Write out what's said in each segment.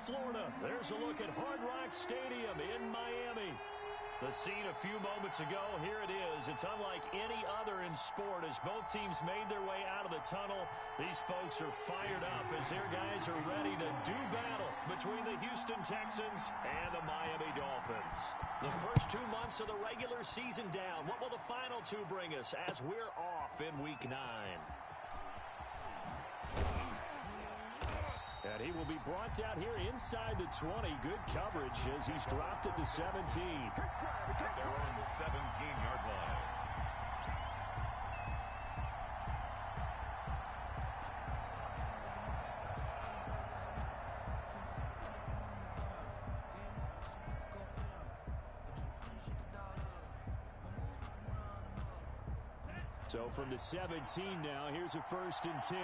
Florida. There's a look at Hard Rock Stadium in Miami. The scene a few moments ago, here it is. It's unlike any other in sport as both teams made their way out of the tunnel. These folks are fired up as their guys are ready to do battle between the Houston Texans and the Miami Dolphins. The first 2 months of the regular season down. What will the final two bring us as we're off in Week 9? And he will be brought down here inside the 20. Good coverage as he's dropped at the 17. They're on the 17-yard line. So from the 17 now, here's a 1st and 10.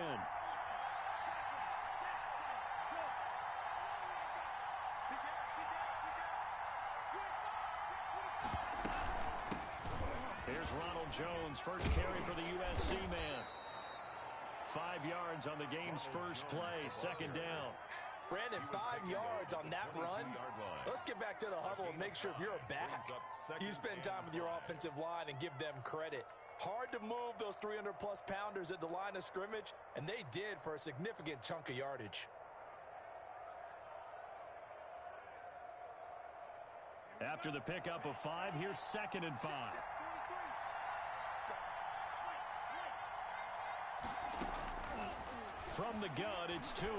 Here's Ronald Jones, first carry for the USC man. 5 yards on the game's first play, 2nd down. Brandon, 5 yards on that run. Let's get back to the huddle and make sure if you're a back, you spend time with your offensive line and give them credit. Hard to move those 300-plus pounders at the line of scrimmage, and they did for a significant chunk of yardage. After the pickup of 5, here's 2nd and 5. From the gun, it's Tua.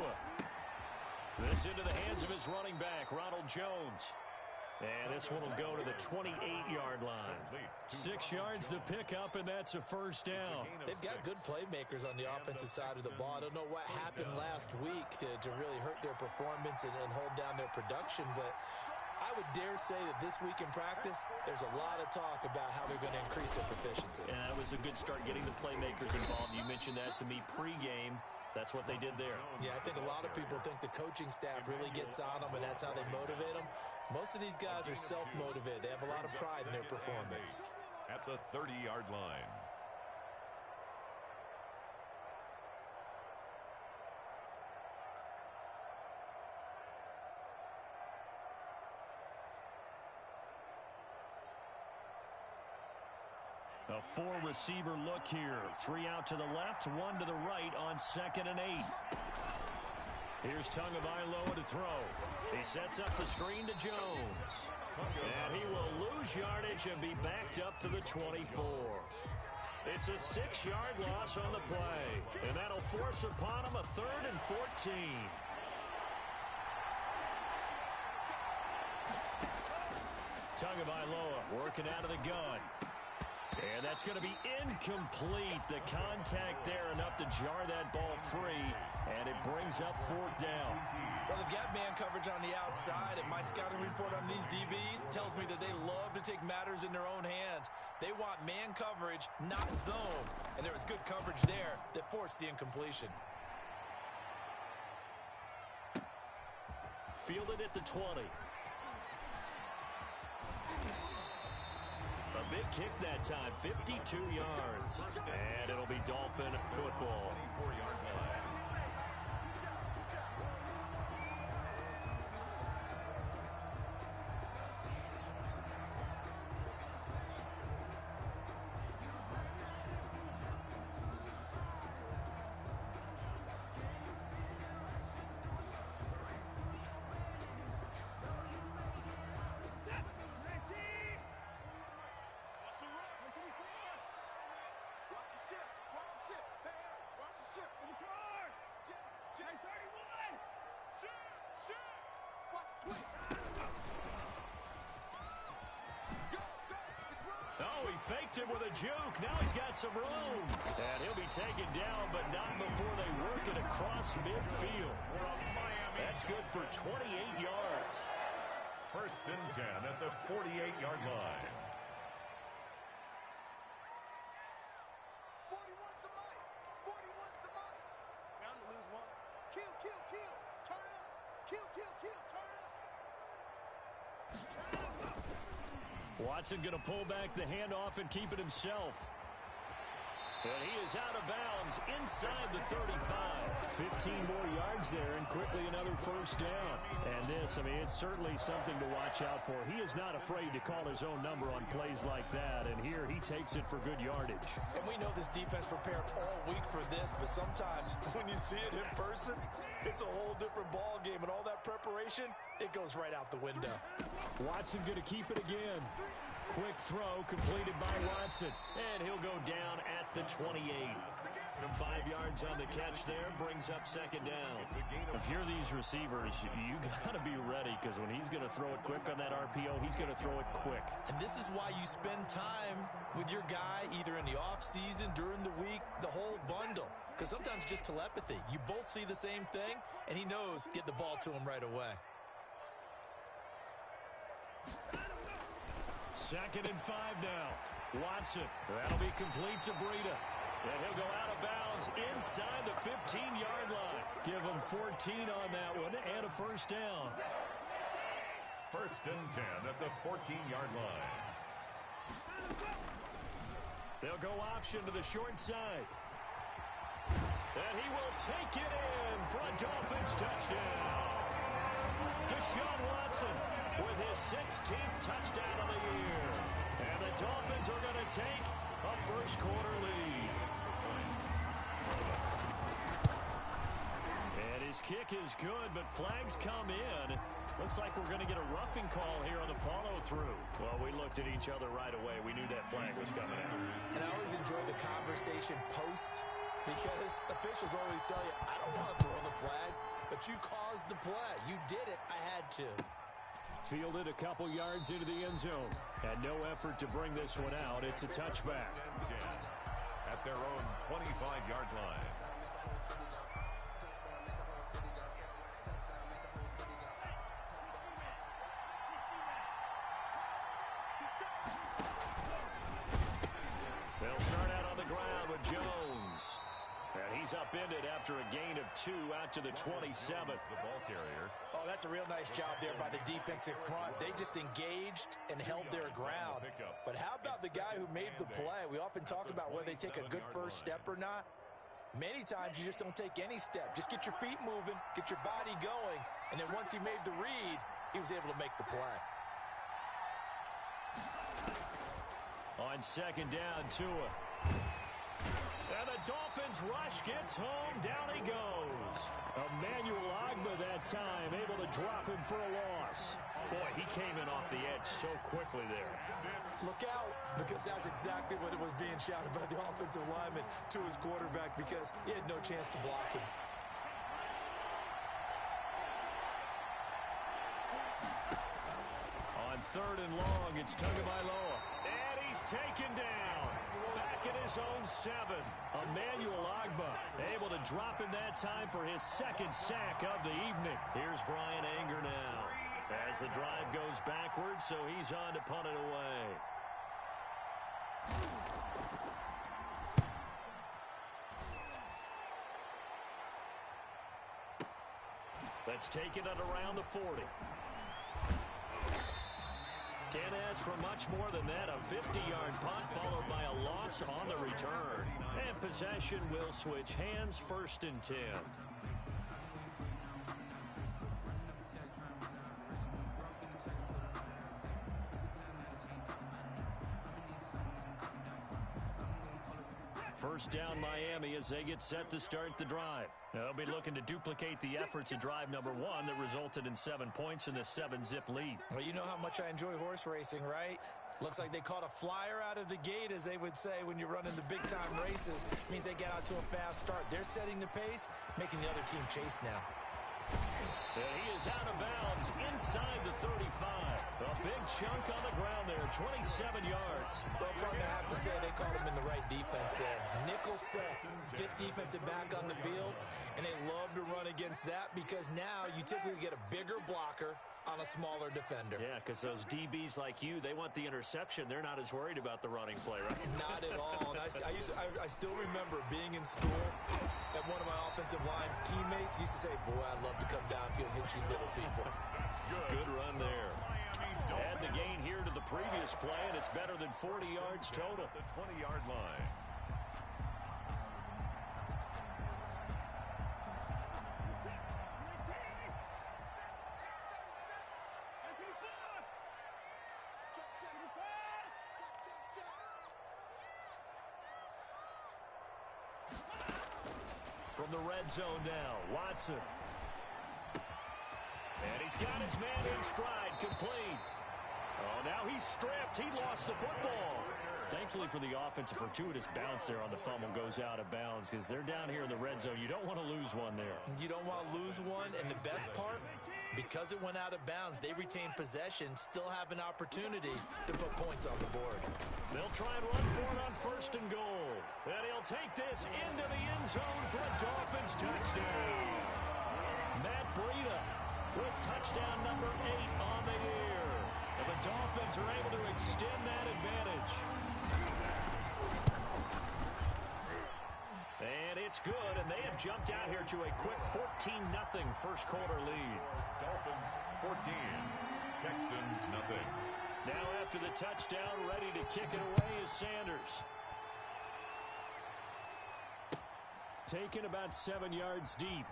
This into the hands of his running back, Ronald Jones. And this one will go to the 28-yard line. 6 yards the pickup, and that's a 1st down. They've got good playmakers on the offensive side of the ball. I don't know what happened last week to really hurt their performance and hold down their production, but I would dare say that this week in practice, there's a lot of talk about how they're going to increase their proficiency. And that was a good start getting the playmakers involved. You mentioned that to me pregame. That's what they did there. Yeah, I think a lot of people think the coaching staff really gets on them, and that's how they motivate them. Most of these guys are self-motivated. They have a lot of pride in their performance. At the 30-yard line. A 4-receiver look here. 3 out to the left, 1 to the right on 2nd and 8. Here's Tagovailoa to throw. He sets up the screen to Jones. And he will lose yardage and be backed up to the 24. It's a 6-yard loss on the play. And that'll force upon him a 3rd and 14. Tagovailoa working out of the gun. And that's going to be incomplete. The contact there enough to jar that ball free, and it brings up 4th down. Well, they've got man coverage on the outside, and my scouting report on these DBs tells me that they love to take matters in their own hands. They want man coverage, not zone, and there was good coverage there that forced the incompletion. Fielded at the 20. A big kick that time, 52 yards. And it'll be Dolphin football. 24-yard line. Oh, he faked it with a juke. Now he's got some room. And he'll be taken down, but not before they work it across midfield. That's good for 28 yards. 1st and 10 at the 48-yard line. 41's the mic. 41's the mic. Bound to lose one. Kill, kill, kill. Turn up. Kill, kill, kill. Turn up. Watson going to pull back the handoff and keep it himself. And he is out of bounds inside the 35. 15 more yards there and quickly another first down. And this, I mean, it's certainly something to watch out for. He is not afraid to call his own number on plays like that. And here he takes it for good yardage. And we know this defense prepared all week for this, but sometimes when you see it in person, it's a whole different ball game. And all that preparation, it goes right out the window. Watson going to keep it again. Quick throw completed by Watson. And he'll go down at the 28. 5 yards on the catch there, brings up second down. If you're these receivers, you got to be ready because when he's going to throw it quick on that RPO, he's going to throw it quick. And this is why you spend time with your guy either in the offseason, during the week, the whole bundle. Because sometimes it's just telepathy. You both see the same thing, and he knows get the ball to him right away. 2nd and 5 now. Watson. That'll be complete to Breida. And he'll go out of bounds inside the 15-yard line. Give him 14 on that one and a first down. 1st and 10 at the 14-yard line. They'll go option to the short side. And he will take it in for a Dolphins touchdown. Deshaun Watson with his 16th touchdown of the year. And the Dolphins are going to take a first-quarter lead. And his kick is good, but flags come in. Looks like we're going to get a roughing call here on the follow-through. Well, we looked at each other right away. We knew that flag was coming out. And I always enjoy the conversation post because officials always tell you, I don't want to throw the flag, but you caused the play. You did it. I had to. Fielded a couple yards into the end zone. And no effort to bring this one out. It's a touchback. At their own 25-yard line. They'll start out on the ground with Jones. And he's upended after a gain of 2 out to the 27th. The ball carrier. Oh, that's a real nice job there by the defensive front. They just engaged and held their ground. But how about the guy who made the play? We often talk about whether they take a good first step or not. Many times you just don't take any step. Just get your feet moving, get your body going, and then once he made the read, he was able to make the play. On 2nd down, Tua. And the Dolphins rush gets home. Down he goes. Emmanuel Ogbah that time able to drop him for a loss. Boy, he came in off the edge so quickly there. Look out, because that's exactly what it was being shouted by the offensive lineman to his quarterback because he had no chance to block him. On 3rd and long, it's Tagovailoa. And he's taken down. Back at his own 7. Emmanuel Ogbah able to drop him that time for his 2nd sack of the evening. Here's Brian Anger now. As the drive goes backwards, so he's on to punt it away. Let's take it at around the 40. Can't ask for much more than that. A 50-yard punt followed by a loss on the return. And possession will switch hands, 1st and 10. First down Miami as they get set to start the drive. They'll be looking to duplicate the efforts of drive number 1 that resulted in 7 points in the 7-zip lead. Well, you know how much I enjoy horse racing, right? Looks like they caught a flyer out of the gate, as they would say when you're running the big-time races. Means they get out to a fast start. They're setting the pace, making the other team chase now. And he is out of bounds inside the 35. A big chunk on the ground there, 27 yards. Well, partner, I have to say they caught him in the right defense there. Nickel set, 5th defensive back on the field, and they love to run against that because now you typically get a bigger blocker on a smaller defender. Yeah, because those DBs like you, they want the interception. They're not as worried about the running play, right? Not at all. And I still remember being in school, and one of my offensive line teammates used to say, boy, I'd love to come downfield and hit you little people. Good run there. Add the gain here to the previous play, and it's better than 40 yards total. The 20-yard line. from the red zone now. Watson. And he's got his man in stride, complete. Oh, now he's stripped. He lost the football. Thankfully for the offense, a fortuitous bounce there on the fumble goes out of bounds because they're down here in the red zone. You don't want to lose one there. You don't want to lose one, and the best part, because it went out of bounds, they retain possession, still have an opportunity to put points on the board. They'll try and run for it on 1st and goal. And he'll take this into the end zone for a Dolphins touchdown. Matt Breida with touchdown number 8 on the year. And the Dolphins are able to extend that advantage. And it's good, and they have jumped out here to a quick 14-0 first quarter lead. Dolphins 14, Texans nothing. Now after the touchdown, ready to kick it away is Sanders. Taken about 7 yards deep.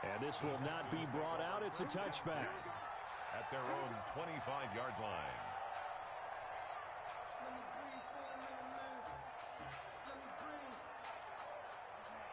And this will not be brought out. It's a touchback. At their own 25-yard line.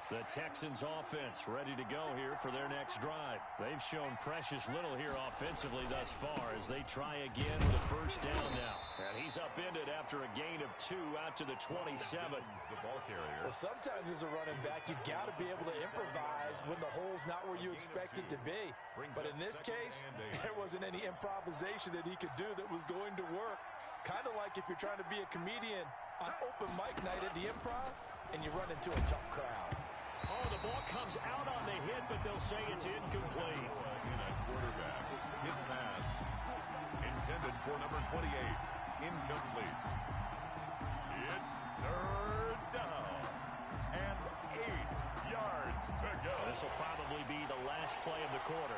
The Texans offense ready to go here for their next drive. They've shown precious little here offensively thus far as they try again with a first down now. And he's upended after a gain of 2 out to the 27. The ball carrier. Well, sometimes as a running back, you've got to be able to improvise when the hole's not where you expect it to be. But in this case, there wasn't any improvisation that he could do that was going to work. Kind of like if you're trying to be a comedian on open mic night at the Improv and you run into a tough crowd. Oh, the ball comes out on the hit, but they'll say it's incomplete. In a quarterback. His pass intended for number 28. Incomplete. It's 3rd down. And 8 yards to go. This will probably be the last play of the quarter.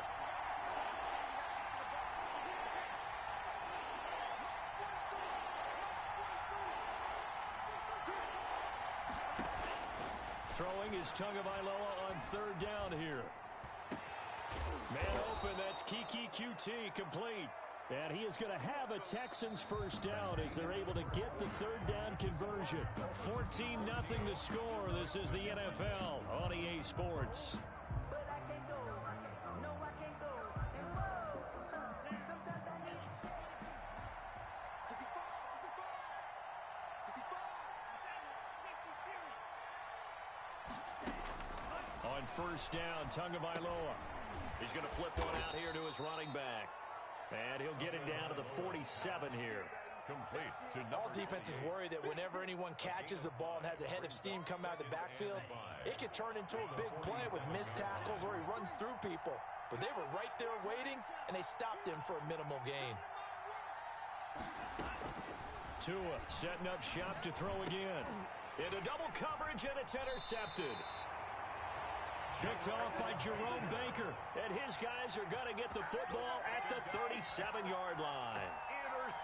Throwing is Tagovailoa on 3rd down here. Man open, that's Kiki QT complete. And he is going to have a Texans first down as they're able to get the 3rd down conversion. 14-0 the score. This is the NFL on EA Sports. On 1st down, Tagovailoa. He's going to flip one out here to his running back. And he'll get it down to the 47 here. Complete to all defenses worry that whenever anyone catches the ball and has a head of steam come out of the backfield, it could turn into a big play with missed tackles or he runs through people. But they were right there waiting, and they stopped him for a minimal gain. Tua setting up shop to throw again. Into double coverage, and it's intercepted. Picked off by Jerome Baker, and his guys are going to get the football at the 37-yard line.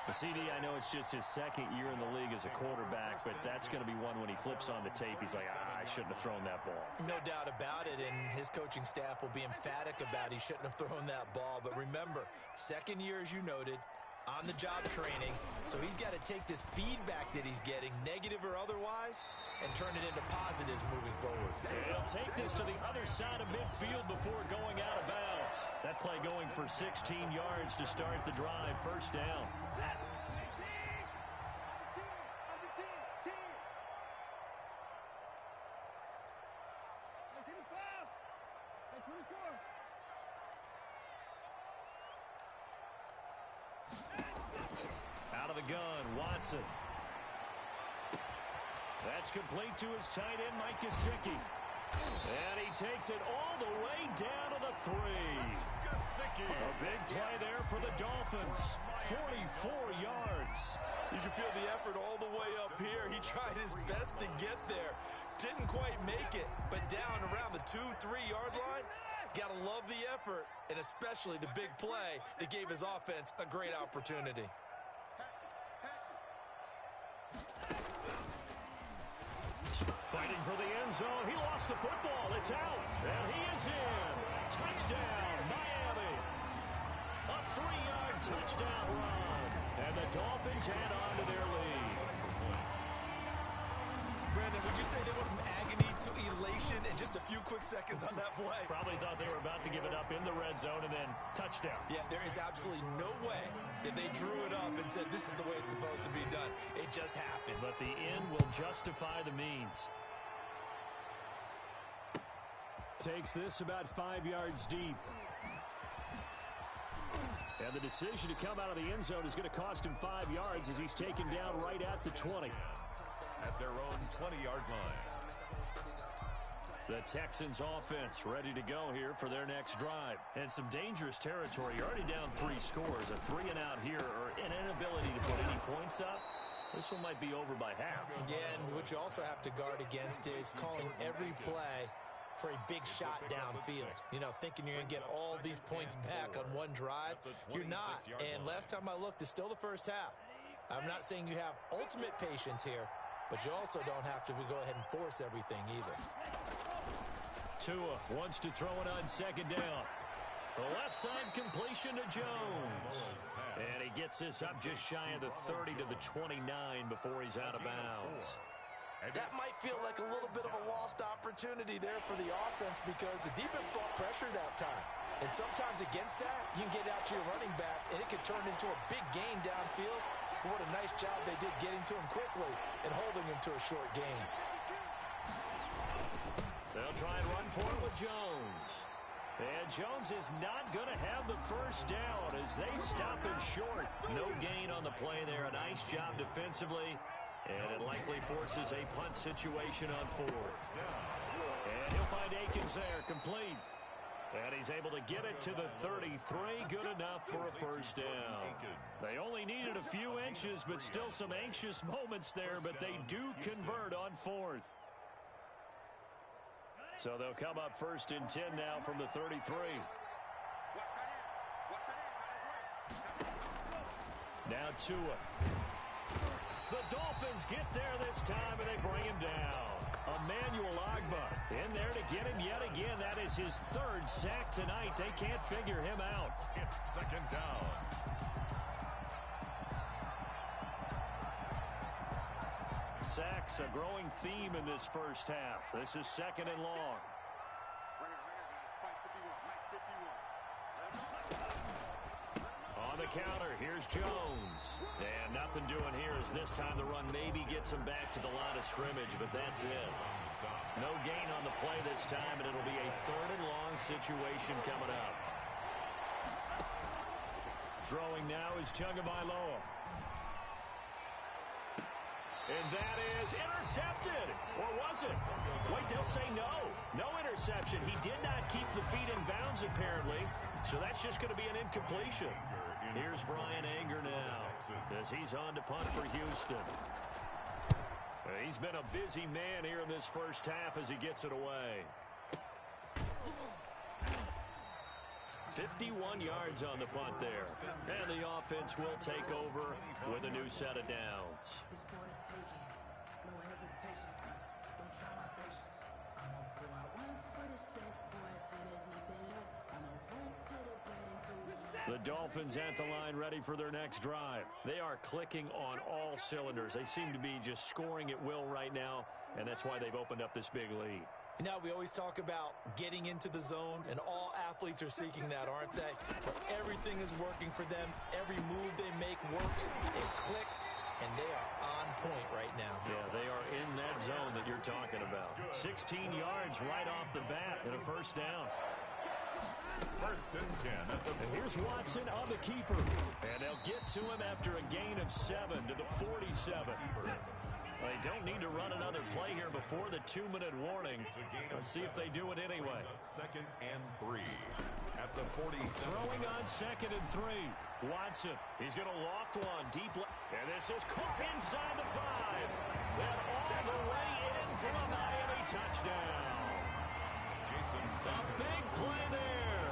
The CD, I know it's just his 2nd year in the league as a quarterback, but that's going to be one when he flips on the tape, he's like, I shouldn't have thrown that ball. No doubt about it, and his coaching staff will be emphatic about he shouldn't have thrown that ball. But remember, 2nd year, as you noted, on-the-job training, so he's got to take this feedback that he's getting, negative or otherwise, and turn it into positives moving forward. He'll take this to the other side of midfield before going out of bounds. That play going for 16 yards to start the drive. 1st down. Out of the gun, Watson. That's complete to his tight end, Mike Gesicki. And he takes it all the way down to the 3. A big play there for the Dolphins. 44 yards. You can feel the effort all the way up here. He tried his best to get there. Didn't quite make it, but down around the 2-3-yard line, got to love the effort, and especially the big play that gave his offense a great opportunity. Fighting for the end zone. He lost the football. It's out. And he is in. Touchdown, Miami. A 3-yard touchdown run. And the Dolphins head on to their lead. Brandon, would you say they went from agony to elation in just a few quick seconds on that play? Probably thought they were about to give it up in the red zone and then touchdown. Yeah, there is absolutely no way that they drew it up and said this is the way it's supposed to be done. It just happened. But the end will justify the means. Takes this about 5 yards deep. And the decision to come out of the end zone is going to cost him 5 yards as he's taken down right at the 20. At their own 20-yard line. The Texans offense ready to go here for their next drive. And some dangerous territory. You're already down 3 scores. A 3-and-out here or an inability to put any points up. This one might be over by half. Yeah, and what you also have to guard against is calling every play for a big shot downfield. You know, thinking you're going to get all these points back on one drive. You're not. And last time I looked, it's still the first half. I'm not saying you have ultimate patience here, but you also don't have to go ahead and force everything either. Tua wants to throw it on second down. The left side completion to Jones. And he gets this up just shy of the 30 to the 29 before he's out of bounds. That might feel like a little bit of a lost opportunity there for the offense because the defense brought pressure that time. And sometimes against that, you can get out to your running back, and it can turn into a big gain downfield. But what a nice job they did getting to him quickly and holding him to a short gain. They'll try and run for it with Jones. And Jones is not going to have the first down as they stop him short. No gain on the play there. A nice job defensively. And it likely forces a punt situation on 4th. And he'll find Akins there, complete. And he's able to get it to the 33. Good enough for a first down. They only needed a few inches, but still some anxious moments there. But they do convert on 4th. So they'll come up 1st and 10 now from the 33. Now Tua. The Dolphins get there this time, and they bring him down. Emmanuel Ogbah in there to get him yet again. That is his 3rd sack tonight. They can't figure him out. It's second down. Sacks, a growing theme in this first half. This is 2nd and long. On the counter, here's Jones. And nothing doing here as this time the run maybe gets him back to the line of scrimmage, but that's it. No gain on the play this time, and it'll be a 3rd and long situation coming up. Throwing now is Tagovailoa. And that is intercepted. Or was it? Wait, they'll say no. No interception. He did not keep the feet in bounds, apparently. So that's just going to be an incompletion. Here's Brian Anger now as he's on to punt for Houston. He's been a busy man here in this first half as he gets it away. 51 yards on the punt there. And the offense will take over with a new set of downs. The Dolphins at the line ready for their next drive. They are clicking on all cylinders. They seem to be just scoring at will right now, and that's why they've opened up this big lead. You know, we always talk about getting into the zone, and all athletes are seeking that, aren't they? Where everything is working for them. Every move they make works, it clicks, and they are on point right now. Yeah, they are in that zone that you're talking about. 16 yards right off the bat and a first down. 1st and 10 at the... And here's Watson on the keeper. And they'll get to him after a gain of 7 to the 47. They don't need to run another play here before the 2-minute warning. Let's see if they do it anyway. 2nd and 3 at the 47. Throwing on 2nd and 3. Watson, he's going to loft one deep. And this is caught inside the 5. And all the way in for a Miami touchdown. A big play there.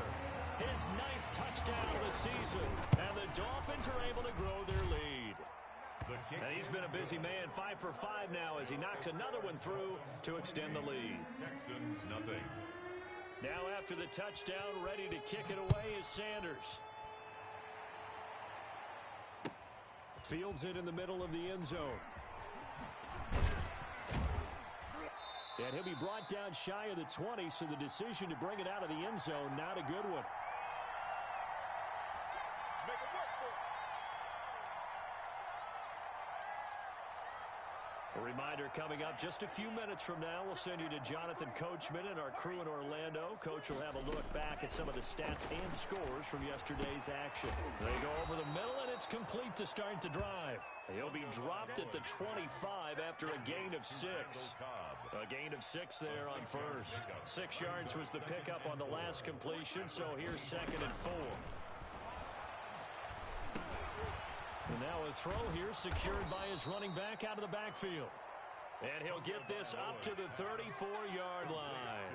His 9th touchdown of the season. And the Dolphins are able to grow their lead. And he's been a busy man, 5 for 5 now as he knocks another one through to extend the lead. Texans nothing. Now after the touchdown, ready to kick it away is Sanders. Fields it in the middle of the end zone. And he'll be brought down shy of the 20, so the decision to bring it out of the end zone, not a good one. Make it work for it. A reminder coming up just a few minutes from now, we'll send you to Jonathan Coachman and our crew in Orlando. Coach will have a look back at some of the stats and scores from yesterday's action. They go over the middle, and it's complete to start the drive. He'll be dropped at the 25 after a gain of 6. A gain of 6 there on first. 6 yards was the pickup on the last completion, so here's 2nd and 4. And now a throw here secured by his running back out of the backfield. And he'll get this up to the 34-yard line.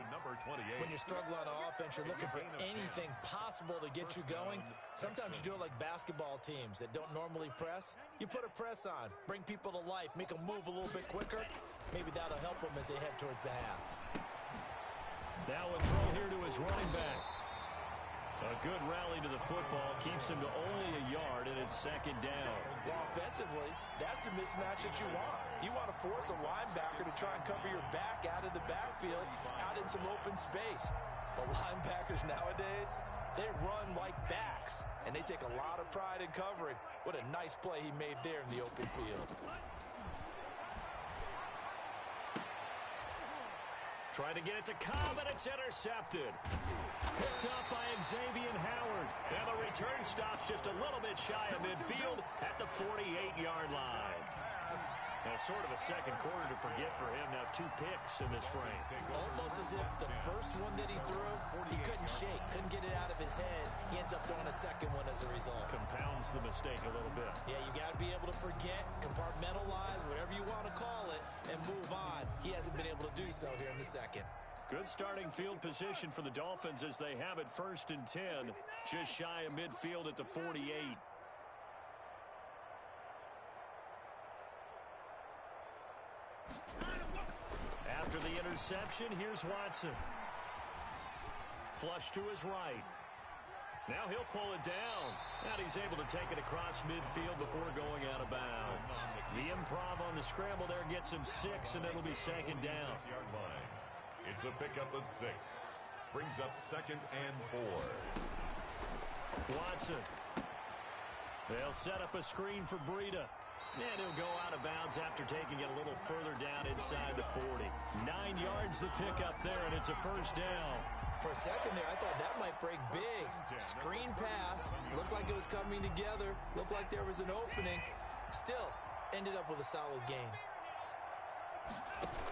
When you struggle on offense, you're looking for anything possible to get you going. Sometimes you do it like basketball teams that don't normally press. You put a press on, bring people to life, make them move a little bit quicker. Maybe that'll help them as they head towards the half. Now a throw here to his running back. A good rally to the football keeps him to only a yard, and it's 2nd down. Well, offensively, that's the mismatch that you want. You want to force a linebacker to try and cover your back out of the backfield, out in some open space. But linebackers nowadays, they run like backs, and they take a lot of pride in covering. What a nice play he made there in the open field. Trying to get it to Cobb, and it's intercepted. Picked up by Xavier Howard. And the return stops just a little bit shy of midfield at the 48-yard line. Now, sort of a second quarter to forget for him. Now 2 picks in this frame. Almost as if the first one that he threw, he couldn't shake, couldn't get it out of his head. He ends up throwing a second one as a result. Compounds the mistake a little bit. Yeah, you got to be able to forget, compartmentalize, whatever you want to call it, and move on. He hasn't been able to do so here in the second. Good starting field position for the Dolphins as they have it 1st and 10, just shy of midfield at the 48. After the interception, here's Watson. Flush to his right. Now he'll pull it down. And he's able to take it across midfield before going out of bounds. The improv on the scramble there gets him 6, and it'll be 2nd down. It's a pickup of 6. Brings up 2nd and 4. Watson. They'll set up a screen for Breida. And he'll go out of bounds after taking it a little further down inside the 40. 9 yards the pickup there, and it's a 1st down. For a second there, I thought that might break big. Screen pass. Looked like it was coming together. Looked like there was an opening. Still, ended up with a solid gain.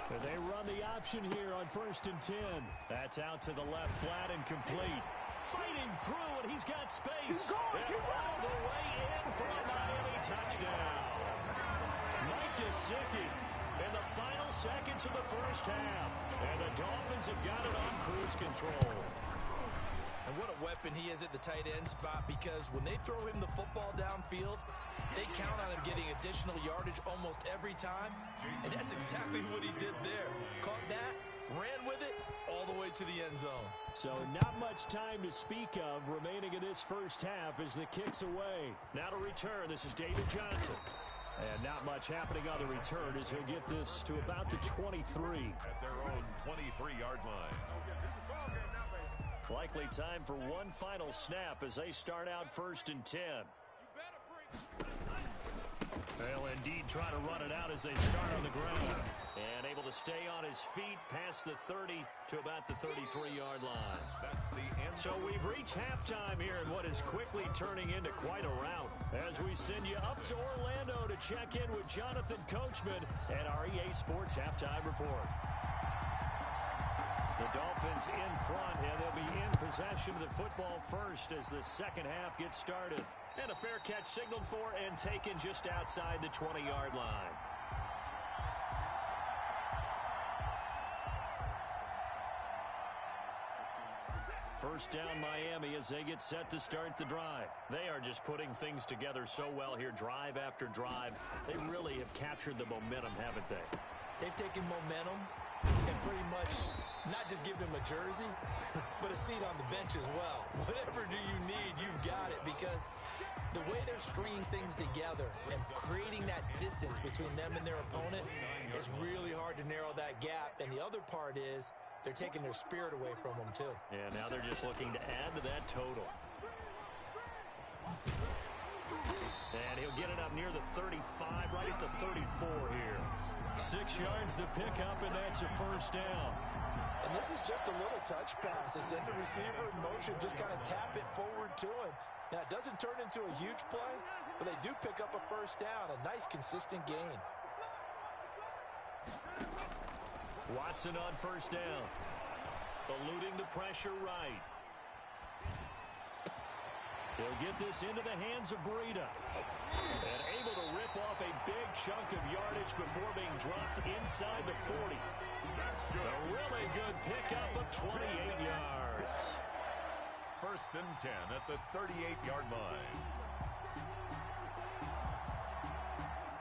And they run the option here on 1st and 10. That's out to the left, flat and complete. Fighting through, and he's got space. And all the way in for a Miami touchdown. Mike Gesicki in the final seconds of the 1st half. And the Dolphins have got it on cruise control. And what a weapon he is at the tight end spot, because when they throw him the football downfield, they count on him getting additional yardage almost every time. And that's exactly what he did there. Caught that, ran with it, all the way to the end zone. So not much time to speak of remaining in this 1st half as the kick's away. Now to return, this is David Johnson. And not much happening on the return as he'll get this to about the 23. At their own 23-yard line. Likely time for one final snap as they start out 1st and 10. They'll indeed try to run it out as they start on the ground. And able to stay on his feet past the 30 to about the 33-yard line. That's the end. So we've reached halftime here in what is quickly turning into quite a rout. As we send you up to Orlando to check in with Jonathan Coachman at our EA Sports Halftime Report. The Dolphins in front, and they'll be in possession of the football first as the 2nd half gets started. And a fair catch signaled for and taken just outside the 20-yard line. First down Miami as they get set to start the drive. They are just putting things together so well here, drive after drive. They really have captured the momentum, haven't they? They've taken momentum, and pretty much not just give him a jersey, but a seat on the bench as well. Whatever do you need, you've got it, because the way they're stringing things together and creating that distance between them and their opponent is really hard to narrow that gap. And the other part is they're taking their spirit away from them, too. Yeah, now they're just looking to add to that total. And he'll get it up near the 35, right at the 34 here. 6 yards to pick up, and that's a first down. And this is just a little touch pass. They send the receiver in motion, just kind of tap it forward to him. Now, it doesn't turn into a huge play, but they do pick up a first down. A nice, consistent gain. Watson on first down. Eluding the pressure right. He'll get this into the hands of Breida. And able to rip off a big chunk of yardage before being dropped inside the 40. A really good pickup of 28 yards. First and 10 at the 38-yard line.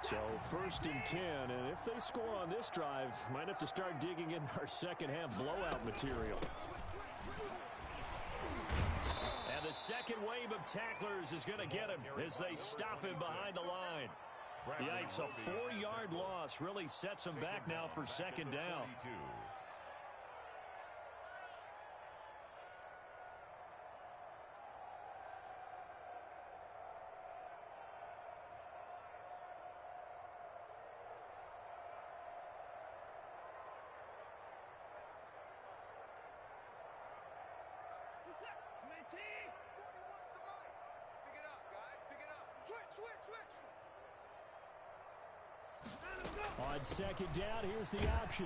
So first and 10, and if they score on this drive, might have to start digging in our second half blowout material. And the second wave of tacklers is going to get him as they stop him behind the line. Yikes, a 4-yard loss really sets him back now for second down. On second down, here's the option.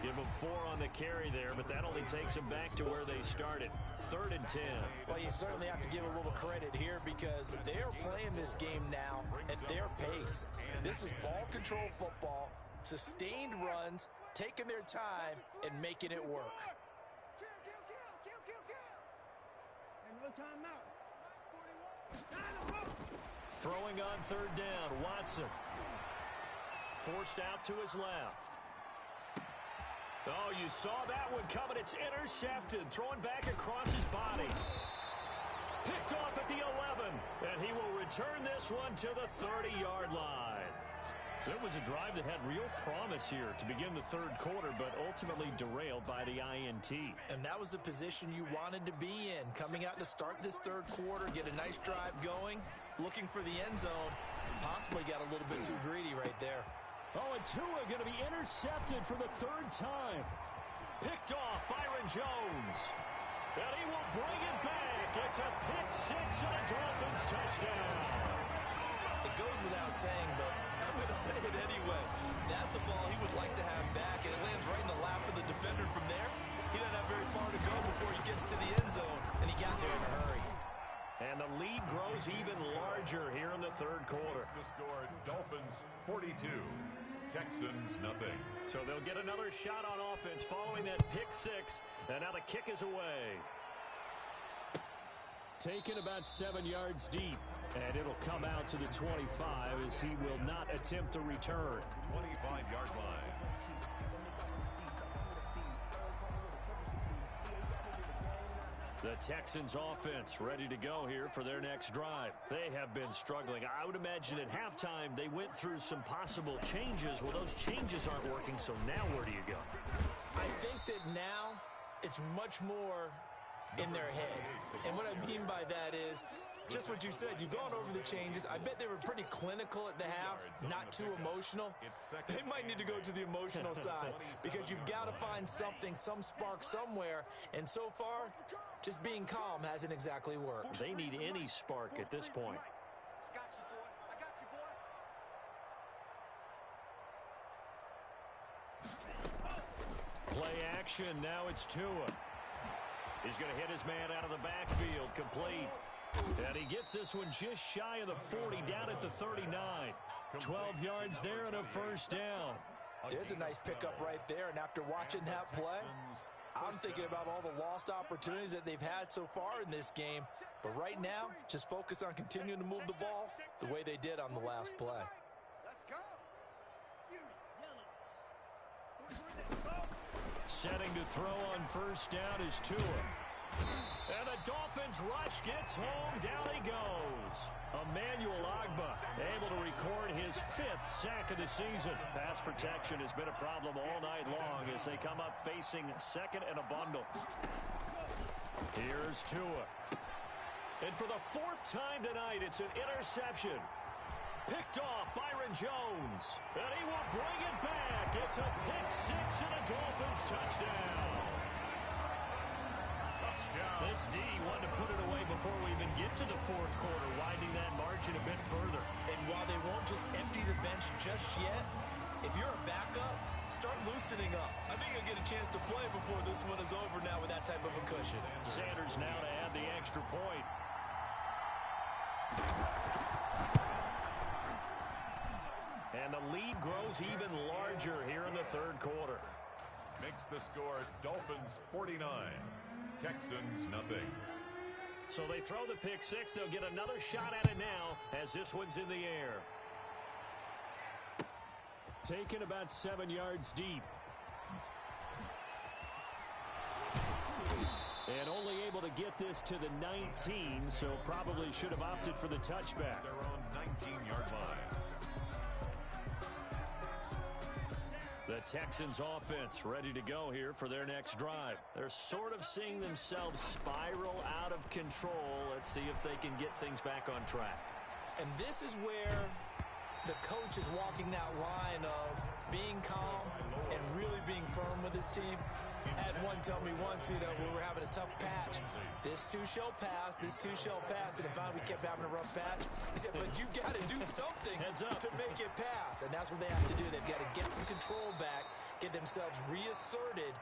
Give them 4 on the carry there, but that only takes them back to where they started. Third and 10. Well, you certainly have to give a little credit here because they're playing this game now at their pace. This is ball control football, sustained runs, taking their time, and making it work. Throwing on third down, Watson. Forced out to his left. Oh, you saw that one coming. It's intercepted. Throwing back across his body. Picked off at the 11. And he will return this one to the 30-yard line. So it was a drive that had real promise here to begin the third quarter, but ultimately derailed by the INT. And that was the position you wanted to be in. Coming out to start this third quarter, get a nice drive going, looking for the end zone. Possibly got a little bit too greedy right there. Oh, and Tua going to be intercepted for the third time. Picked off Byron Jones. And he will bring it back. It's a pick 6 and a Dolphins touchdown. It goes without saying, but I'm going to say it anyway. That's a ball he would like to have back, and it lands right in the lap of the defender from there. He doesn't have very far to go before he gets to the end zone, and he got there in a hurry. And the lead grows even larger here in the third quarter. The score, Dolphins 42, Texans nothing. So they'll get another shot on offense following that pick 6, and now the kick is away. Taken about 7 yards deep, and it'll come out to the 25 as he will not attempt to return. 25-yard line. The Texans offense ready to go here for their next drive. They have been struggling. I would imagine at halftime they went through some possible changes. Well, those changes aren't working, so now where do you go? I think that now it's much more in their head. And what I mean by that is just what you said. You've gone over the changes. I bet they were pretty clinical at the half, not too emotional. They might need to go to the emotional side because you've got to find something, some spark somewhere. And so far, just being calm hasn't exactly worked. They need any spark at this point. I got you, boy. I got you, boy. Play action. Now it's Tua. He's going to hit his man out of the backfield. Complete. And he gets this one just shy of the 40, down at the 39. 12 yards there and a first down. There's a nice pickup right there. And after watching that play, I'm thinking about all the lost opportunities that they've had so far in this game. But right now, just focus on continuing to move the ball the way they did on the last play. Let's go. Setting to throw on first down is Tua. And the Dolphins rush gets home. Down he goes. Emmanuel Ogbah able to record his 5th sack of the season. Pass protection has been a problem all night long as they come up facing second and a bundle. Here's Tua. And for the 4th time tonight, it's an interception. Picked off Byron Jones. And he will bring it back. It's a pick 6 and a Dolphins touchdown. This D wanted to put it away before we even get to the 4th quarter, widening that margin a bit further. And while they won't just empty the bench just yet, if you're a backup, start loosening up. I think you'll get a chance to play before this one is over now with that type of a cushion. Sanders now to add the extra point. And the lead grows even larger here in the 3rd quarter. Makes the score Dolphins 49. Texans nothing. So they throw the pick 6. They'll get another shot at it now as this one's in the air. Taken about 7 yards deep. And only able to get this to the 19, so probably should have opted for the touchback. Their own 19-yard line. The Texans offense ready to go here for their next drive. They're sort of seeing themselves spiral out of control. Let's see if they can get things back on track. And this is where the coach is walking that line of being calm and really being firm with his team. I had one tell me once, we were having a tough patch. This too shall pass, this too shall pass. And finally we kept having a rough patch. He said, but you got to do something to make it pass. And that's what they have to do. They've got to get some control back, get themselves reasserted,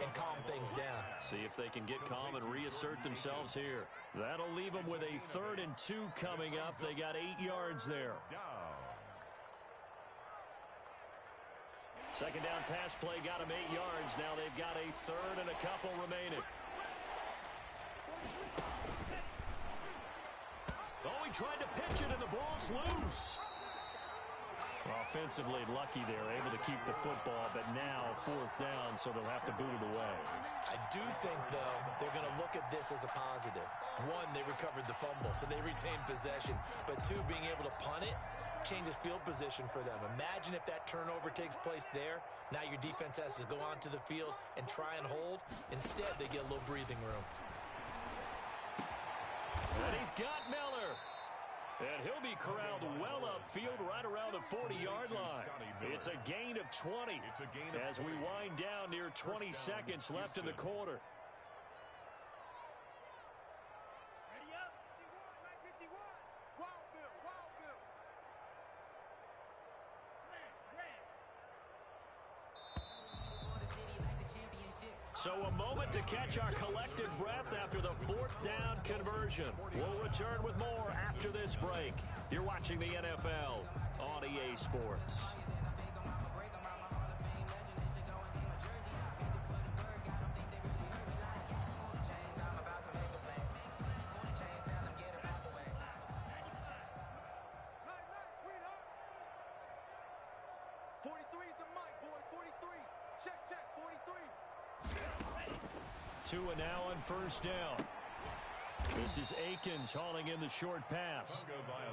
and calm things down. See if they can get calm and reassert themselves here. That'll leave them with a 3rd and 2 coming up. They got 8 yards there. Second down pass play got them 8 yards. Now they've got a 3rd and a couple remaining. Oh, he tried to pitch it and the ball's loose. Offensively lucky they're able to keep the football, but now 4th down, so they'll have to boot it away. I do think, though, they're going to look at this as a positive. 1, they recovered the fumble, so they retained possession. But 2, being able to punt it changes field position for them. Imagine if that turnover takes place there. Now your defense has to go onto the field and try and hold. Instead, they get a little breathing room. And he's got Miller. And he'll be corralled well upfield right around the 40-yard line. It's a gain of 20 as we wind down near 20 seconds left in the quarter. Ready up. 51. Wild Bill. Wild Bill. So a moment to catch our collective breath after the 4th down conversion. We'll return with more after this break. You're watching the NFL on EA Sports. Tua now on first down. This is Akins hauling in the short pass.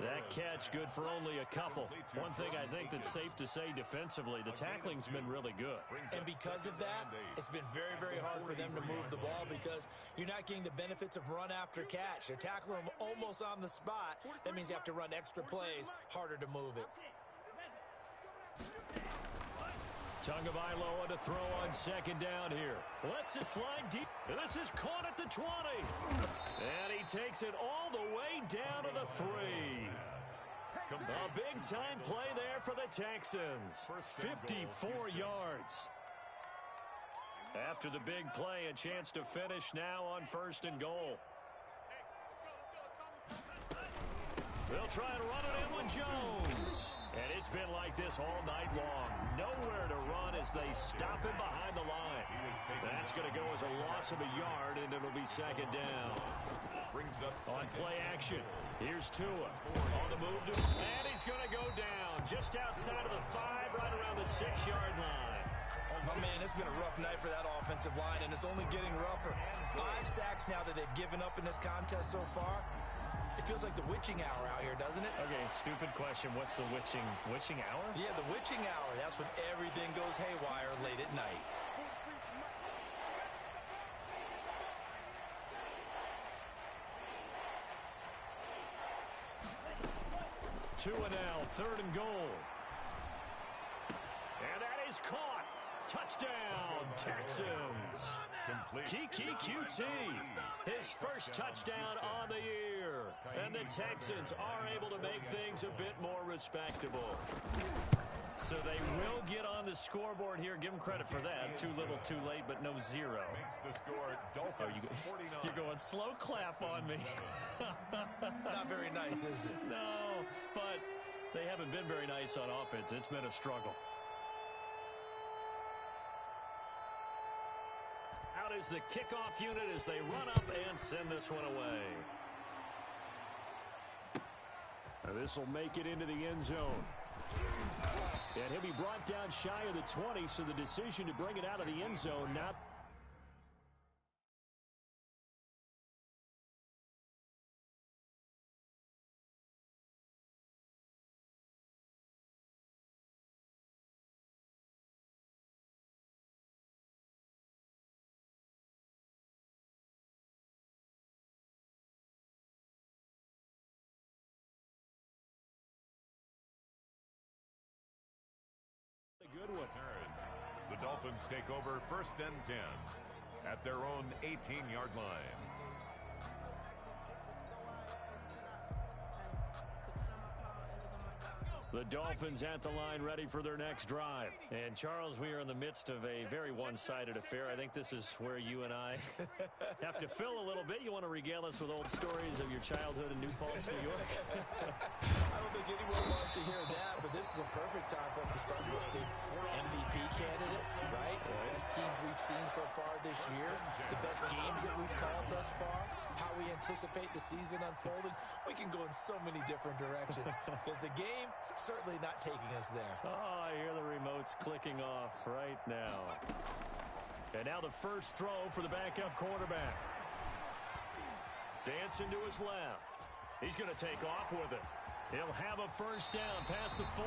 That catch good for only a couple. One thing I think that's safe to say defensively, the tackling's been really good. And because of that, it's been very, very hard for them to move the ball because you're not getting the benefits of run after catch. They're tackling them almost on the spot. That means you have to run extra plays, harder to move it. Tagovailoa to throw on second down here. Lets it fly deep. And this is caught at the 20. And he takes it all the way down to the 3. A big-time play there for the Texans. 54 yards. After the big play, a chance to finish now on 1st and goal. They'll try and run it in with Jones. And it's been like this all night long. Nowhere to run as they stop him behind the line. That's going to go as a loss of a yard, and it'll be second down. On play action, here's Tua. On the move, and he's going to go down just outside of the 5, right around the 6-yard line. A My man, it's been a rough night for that offensive line, and it's only getting rougher. 5 sacks now that they've given up in this contest so far. It feels like the witching hour out here, doesn't it? Okay, stupid question. What's the witching hour? Yeah, the witching hour. That's when everything goes haywire late at night. Two and now, 3rd and goal. And that is caught. Touchdown, Texans. Kiki QT, his first touchdown on the year. And the Texans are able to make things a bit more respectable. So they will get on the scoreboard here. Give them credit for that. Too little, too late, but no zero. Makes the score Dolphins 49. You're going slow clap on me. Not very nice, is it? No, but they haven't been very nice on offense. It's been a struggle. Out is the kickoff unit as they run up and send this one away. This will make it into the end zone. And he'll be brought down shy of the 20, so the decision to bring it out of the end zone not... Good one. The Dolphins take over 1st and 10 at their own 18-yard line. The Dolphins at the line, ready for their next drive. And, Charles, we are in the midst of a very one-sided affair. I think this is where you and I have to fill a little bit. You want to regale us with old stories of your childhood in New Paltz, New York? I don't think anyone wants to hear that, but this is a perfect time for us to start listing MVP candidates, right? The best teams we've seen so far this year, the best games that we've called thus far, how we anticipate the season unfolding. We can go in so many different directions because the game certainly not taking us there. Oh, I hear the remotes clicking off right now. And now the first throw for the backup quarterback. Dancing to his left. He's going to take off with it. He'll have a first down past the 40.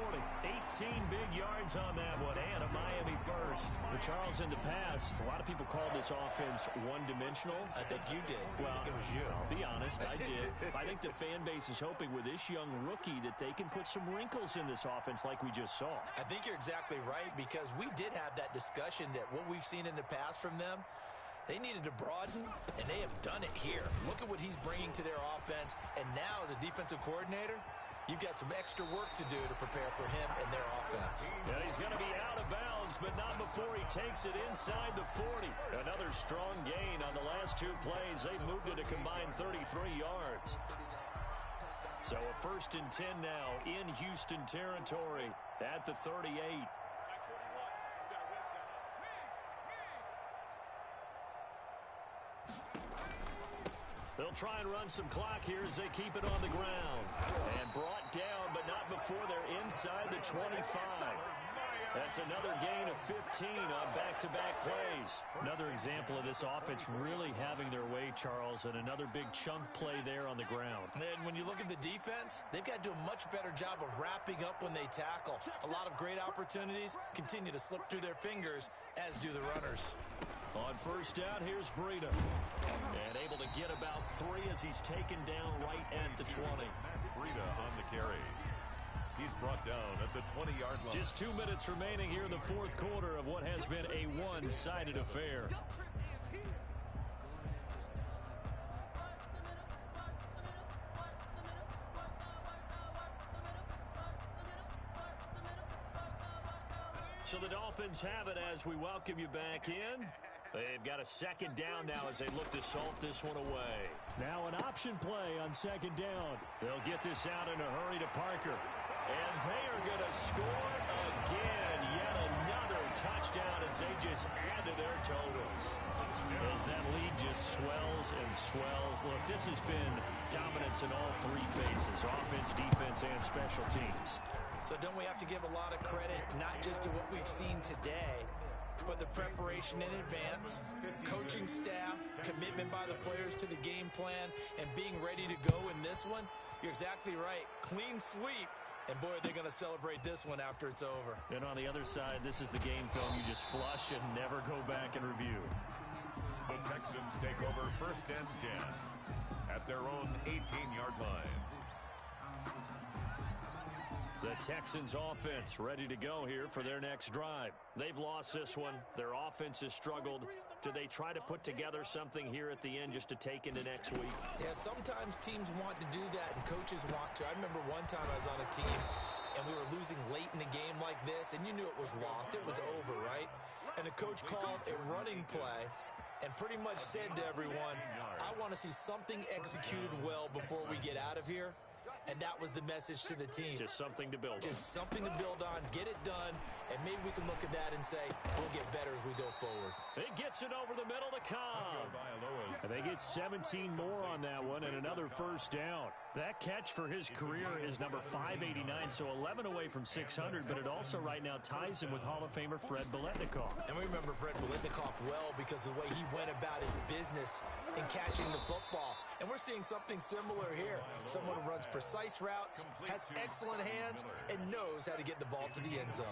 18 big yards on that one, and a Miami first. But Charles, in the past, a lot of people called this offense one-dimensional. I think you did. Well, it was you. I'll be honest, I did. I think the fan base is hoping with this young rookie that they can put some wrinkles in this offense like we just saw. I think you're exactly right, because we did have that discussion that what we've seen in the past from them, they needed to broaden, and they have done it here. Look at what he's bringing to their offense, and now as a defensive coordinator, you've got some extra work to do to prepare for him and their offense. And he's going to be out of bounds, but not before he takes it inside the 40. Another strong gain on the last 2 plays. They've moved it a combined 33 yards. So a 1st and 10 now in Houston territory at the 38. They'll try and run some clock here as they keep it on the ground. And brought down, but not before they're inside the 25. That's another gain of 15 on back-to-back plays. Another example of this offense really having their way, Charles, and another big chunk play there on the ground. And when you look at the defense, they've got to do a much better job of wrapping up when they tackle. A lot of great opportunities continue to slip through their fingers, as do the runners. On first down, here's Breida. And able to get about 3 as he's taken down right at the 20. Breida on the carry. He's brought down at the 20-yard line. Just 2 minutes remaining here in the 4th quarter of what has been a one-sided affair. So the Dolphins have it as we welcome you back in. They've got a 2nd down now as they look to salt this one away. Now an option play on 2nd down. They'll get this out in a hurry to Parker. And they are going to score again. Yet another touchdown as they just add to their totals. As that lead just swells and swells. Look, this has been dominance in all 3 phases. Offense, defense, and special teams. So don't we have to give a lot of credit, not just to what we've seen today, but the preparation in advance, coaching staff, commitment by the players to the game plan, and being ready to go in this one, you're exactly right. Clean sweep. And, boy, they're going to celebrate this one after it's over. And on the other side, this is the game film you just flush and never go back and review. The Texans take over 1st and 10 at their own 18-yard line. The Texans offense ready to go here for their next drive. They've lost this one. Their offense has struggled. Do they try to put together something here at the end just to take into next week? Yeah, sometimes teams want to do that and coaches want to. I remember one time I was on a team and we were losing late in the game like this, and you knew it was lost. It was over, right? And the coach called a running play and pretty much said to everyone, I want to see something executed well before we get out of here. And that was the message to the team. Just something to build on. Just something to build on, get it done, and maybe we can look at that and say, we'll get better as we go forward. It gets it over the middle to Cobb. And they get 17 more on that one and another first down. That catch for his career is number 589, so 11 away from 600, but it also right now ties him with Hall of Famer Fred Biletnikoff. And we remember Fred Biletnikoff well because of the way he went about his business in catching the football. And we're seeing something similar here. Someone who runs precise routes, has excellent hands, and knows how to get the ball to the end zone.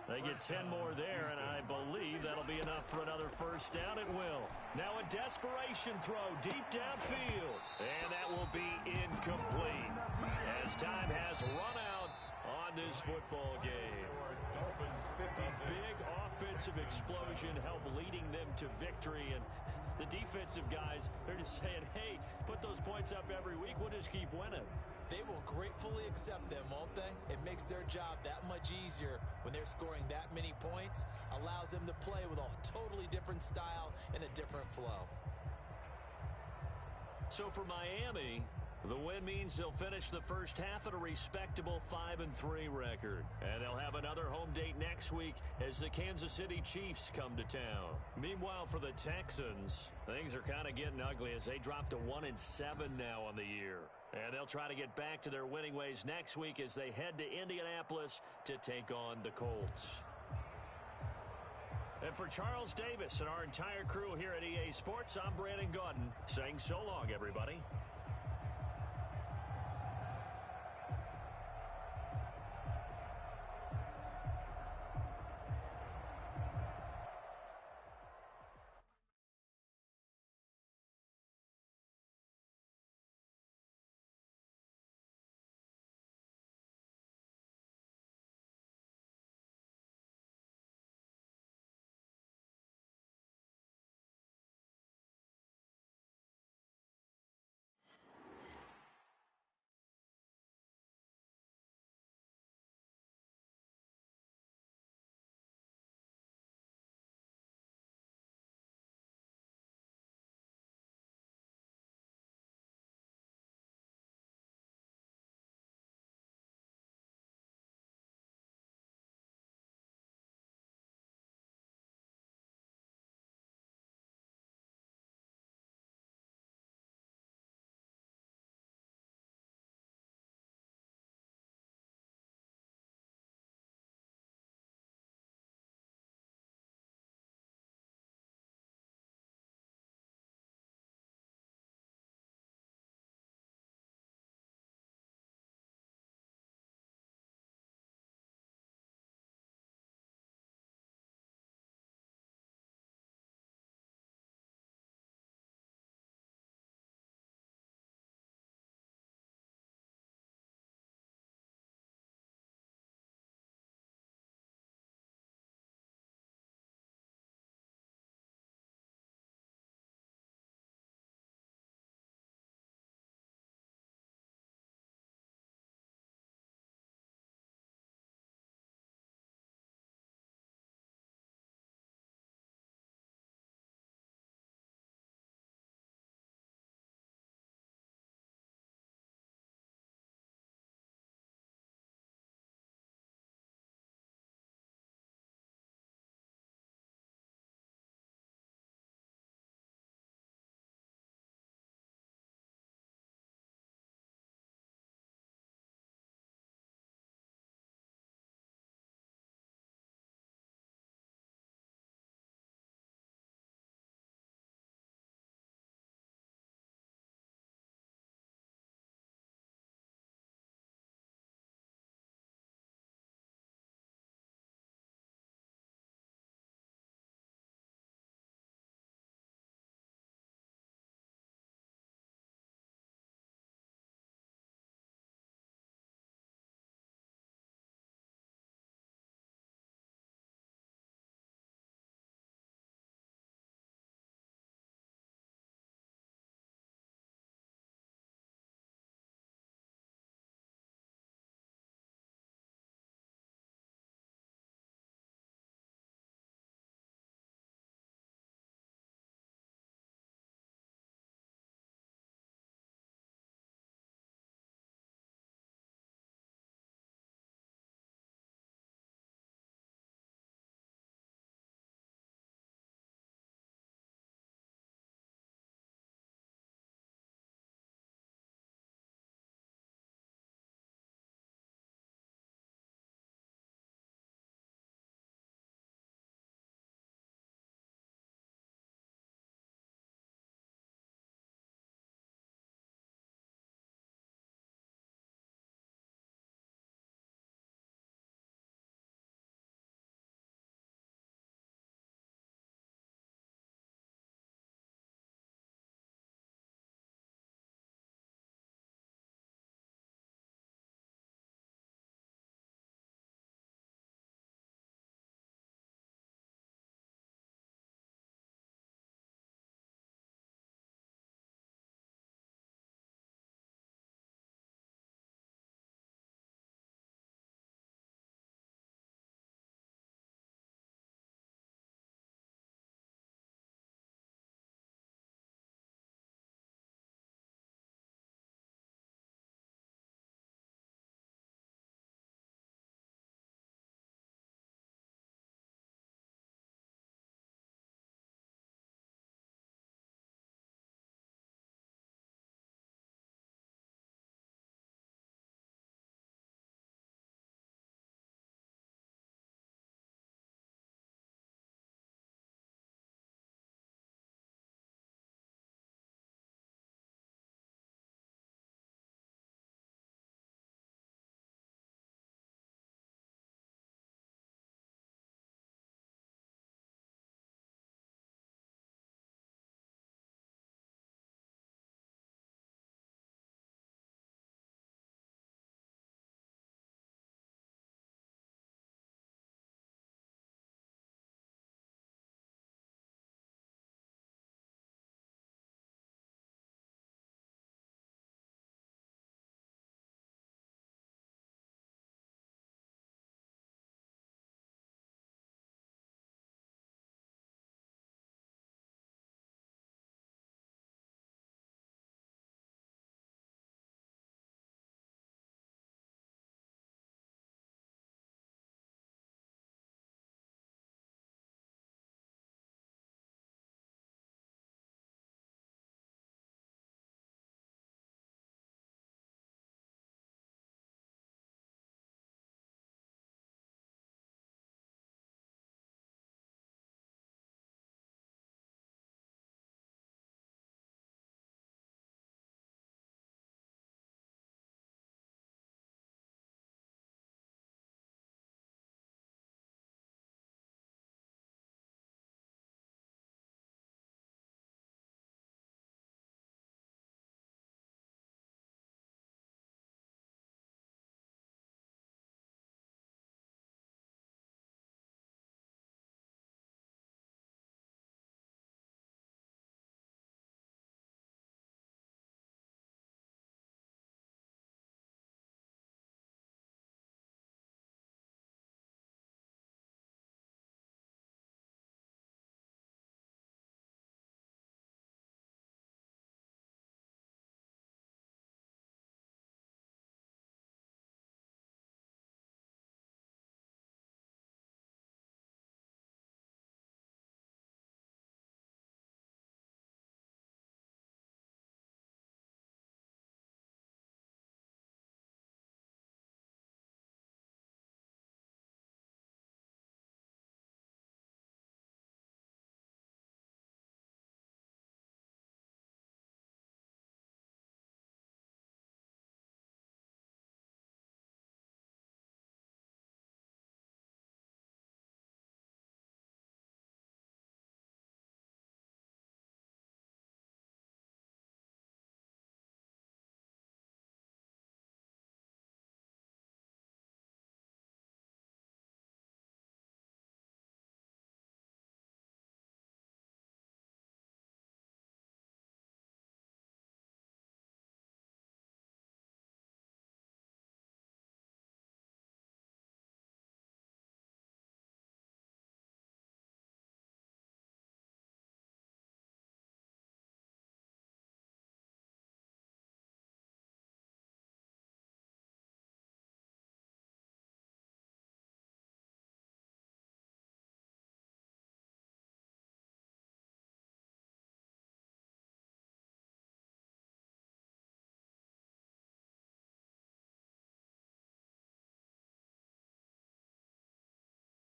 They get 10 more there, and I believe that'll be enough for another first down. It will. Now a desperation throw deep downfield, and that will be incomplete as time has run out on this football game. A big offensive explosion helped leading them to victory, and the defensive guys, they're just saying, hey, put those points up every week. We'll just keep winning. They will gratefully accept them, won't they? It makes their job that much easier when they're scoring that many points, allows them to play with a totally different style and a different flow. So for Miami, the win means they'll finish the first half at a respectable 5-3 record. And they'll have another home date next week as the Kansas City Chiefs come to town. Meanwhile, for the Texans, things are kind of getting ugly as they drop to 1-7 now on the year. And they'll try to get back to their winning ways next week as they head to Indianapolis to take on the Colts. And for Charles Davis and our entire crew here at EA Sports, I'm Brandon Gaudin saying so long, everybody.